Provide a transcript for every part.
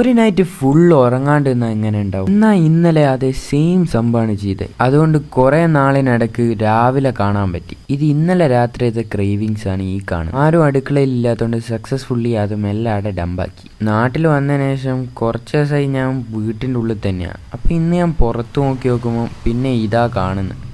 ഒരു night full ഉറങ്ങാണ്ട് നിന്നാൽ എങ്ങനെ ഉണ്ടാവും? എന്നാൽ ഇന്നലെ അതേ സെയിം സംഭവമാണ് ചെയ്തത്. അതുകൊണ്ട് കുറെ നാളിനിടക്ക് രാവിലെ കാണാൻ പറ്റി. ഇത് ഇന്നലെ രാത്രിയത്തെ ക്രേവിങ്സ് ആണ് ഈ കാണുന്നത്. ആരും അടുക്കളയിൽ ഇല്ലാത്തതുകൊണ്ട് സക്സസ്ഫുള്ളി അത് മെല്ലെ അവിടെ ഡംപാക്കി. നാട്ടിൽ വന്നതിന് ശേഷം കുറച്ച് ദിവസമായി ഞാൻ വീട്ടിൻ്റെ ഉള്ളിൽ തന്നെയാണ്. അപ്പം ഇന്ന് ഞാൻ പുറത്ത് നോക്കുമ്പോൾ പിന്നെ ഇതാ കാണുന്നത്.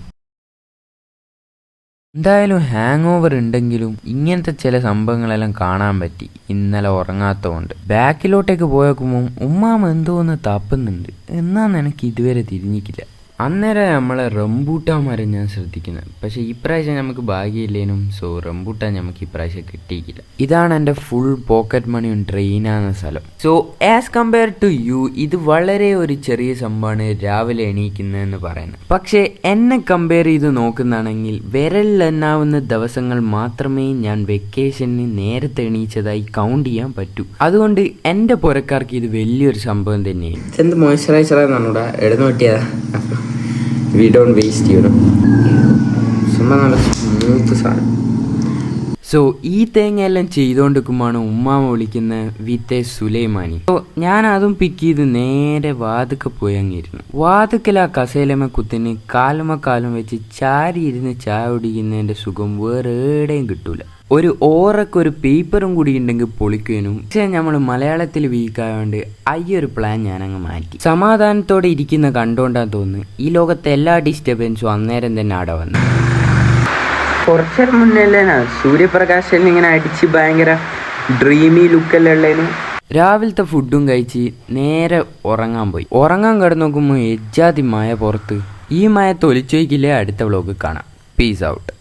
എന്തായാലും ഹാങ് ഓവർ ഉണ്ടെങ്കിലും ഇങ്ങനത്തെ ചില സംഭവങ്ങളെല്ലാം കാണാൻ പറ്റി ഇന്നലെ ഉറങ്ങാത്തതുകൊണ്ട്. ബാക്കിലോട്ടേക്ക് പോയേക്കുമ്പോൾ ഉമ്മാമ എന്തോന്ന് തപ്പുന്നുണ്ട്. എന്നാന്ന് എനിക്ക് ഇതുവരെ തിരിഞ്ഞിക്കില്ല. അന്നേരം നമ്മളെ റംബൂട്ടാൻ മരം ഞാൻ ശ്രദ്ധിക്കുന്നത്. പക്ഷെ ഇപ്രാവശ്യം നമുക്ക് ഭാഗ്യമില്ലേനും. സോ റംബൂട്ടാൻ നമുക്ക് ഇപ്രാവശ്യം കിട്ടിയിട്ടില്ല. ഇതാണ് എൻ്റെ ഫുൾ പോക്കറ്റ് മണിയും ട്രെയിനാകുന്ന സ്ഥലം. So as compare to you ഇത് വളരെ ഒരു ചെറിയ സംഭവമാണ് രാവിലെ എണീക്കുന്നതെന്ന് പറയുന്നത്. പക്ഷേ എന്നെ കമ്പയർ ചെയ്ത് നോക്കുന്നതാണെങ്കിൽ വിരലിലെണ്ണാവുന്ന ദിവസങ്ങൾ മാത്രമേ ഞാൻ വെക്കേഷന് നേരത്തെ എണീച്ചതായി കൗണ്ട് ചെയ്യാൻ പറ്റൂ. അതുകൊണ്ട് എൻ്റെ പുരക്കാർക്ക് ഇത് വലിയൊരു സംഭവം തന്നെയാണ്. എന്ത് മോയ്സ്ചറൈസർ എന്നാണൂടാ എടുന്നു പറ്റിയതാ. We don't waste, you know. ചുമ്മാ നല്ല സ്മൂത്ത് സാധനം. സോ ഈ തേങ്ങയെല്ലാം ചെയ്തുകൊണ്ടിരിക്കുമ്പോഴാണ് ഉമ്മാമ വിളിക്കുന്ന വിത്തെ സുലൈമാനി. സോ ഞാൻ അതും പിക്ക് ചെയ്ത് നേരെ വാതുക്കെ പോയി അങ്ങിരുന്നു. വാതുക്കൽ ആ കസേലമ കുത്തിന് കാലും വെച്ച് ചാരി ഇരുന്ന് ചായ കുടിക്കുന്നതിൻ്റെ സുഖം വേറെ എവിടെയും കിട്ടൂല. ഒരു ഓറൊക്കെ പേപ്പറും കൂടി ഉണ്ടെങ്കിൽ പൊളിക്കുവാനും. പക്ഷേ നമ്മൾ മലയാളത്തിൽ വീക്കായതുകൊണ്ട് ഒരു പ്ലാൻ ഞാനങ്ങ് മാറ്റി. സമാധാനത്തോടെ ഇരിക്കുന്ന കണ്ടോണ്ടാന്ന് തോന്നുന്നു ഈ ലോകത്തെ എല്ലാ ഡിസ്റ്റർബൻസും അന്നേരം തന്നെ അവിടെ വന്നു. കുറച്ചു മുന്നേ സൂര്യപ്രകാശം ഇങ്ങനെ അടിച്ച് ഭയങ്കര ഡ്രീമി ലുക്കെല്ലാം ഉള്ളതിന് രാവിലത്തെ ഫുഡും കഴിച്ച് നേരെ ഉറങ്ങാൻ പോയി. ഉറങ്ങാൻ കിടന്നു നോക്കുമ്പോൾ എജ്ജാതി മഴ പുറത്ത്. ഈ മഴ തൊലിച്ചോയ്ക്കില്ലേ അടുത്ത വ്ലോഗ് കാണാം. Peace out.